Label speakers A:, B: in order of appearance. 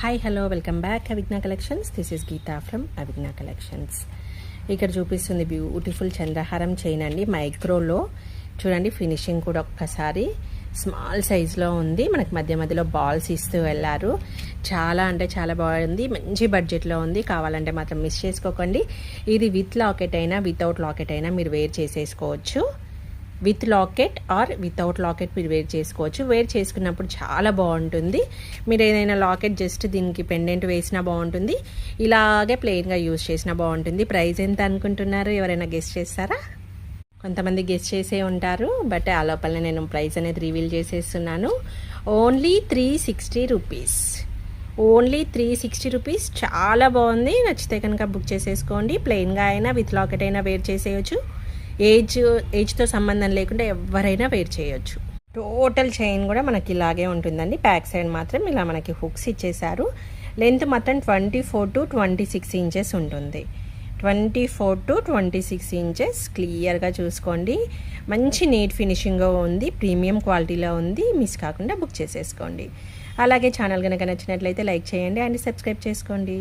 A: Hi hello welcome back Avigna collections. This is Geeta from Avigna collections. ఇక్కడ చూపిస్తుంది beautiful చంద్రహారం chain అండి, మైక్రోలో. చూడండి ఫినిషింగ్ కూడా ఒక్కసారి స్మాల్ సైజులో ఉంది. మనకి మధ్య మధ్యలో బాల్స్ ఇస్తూ వెళ్ళారు. చాలా అంటే చాలా బాగుంది, మంచి బడ్జెట్లో ఉంది. కావాలంటే మాత్రం మిస్ చేసుకోకండి. ఇది విత్ లాకెట్ అయినా వితౌట్ లాకెట్ అయినా మీరు వేర్ చేసేసుకోవచ్చు. With locket or without locket మీరు వేర్ చేసుకోవచ్చు. వేర్ చేసుకున్నప్పుడు చాలా బాగుంటుంది. మీరు ఏదైనా లాకెట్ జస్ట్ దీనికి పెండెంట్ వేసినా బాగుంటుంది, ఇలాగే ప్లెయిన్గా యూజ్ చేసినా బాగుంటుంది. ప్రైస్ ఎంత అనుకుంటున్నారు? ఎవరైనా గెస్ట్ చేస్తారా? కొంతమంది గెస్ట్ చేసే ఉంటారు, బట్ ఆ లోపలనే నేను ప్రైస్ అనేది రివీల్ చేసేస్తున్నాను. Only 360 rupees. Only 360 rupees. చాలా బాగుంది. నచ్చితే కనుక బుక్ చేసేసుకోండి. ప్లెయిన్గా అయినా విత్ లాకెట్ అయినా వేర్ చేసేయచ్చు. ఏజ్తో సంబంధం లేకుండా ఎవరైనా వేర్ చేయొచ్చు. టోటల్ చైన్ కూడా మనకి ఇలాగే ఉంటుందండి. బ్యాక్ సైడ్ మాత్రం ఇలా మనకి హుక్స్ ఇచ్చేసారు. లెంత్ మాత్రం 24 to 26 ఇంచెస్ ఉంటుంది. 24 to 26 ఇంచెస్. క్లియర్గా చూసుకోండి. మంచి నీట్ ఫినిషింగ్గా ఉంది, ప్రీమియం క్వాలిటీలో ఉంది. మిస్ కాకుండా బుక్ చేసేసుకోండి. అలాగే ఛానల్ కనుక నచ్చినట్లయితే లైక్ చేయండి అండ్ సబ్స్క్రైబ్ చేసుకోండి.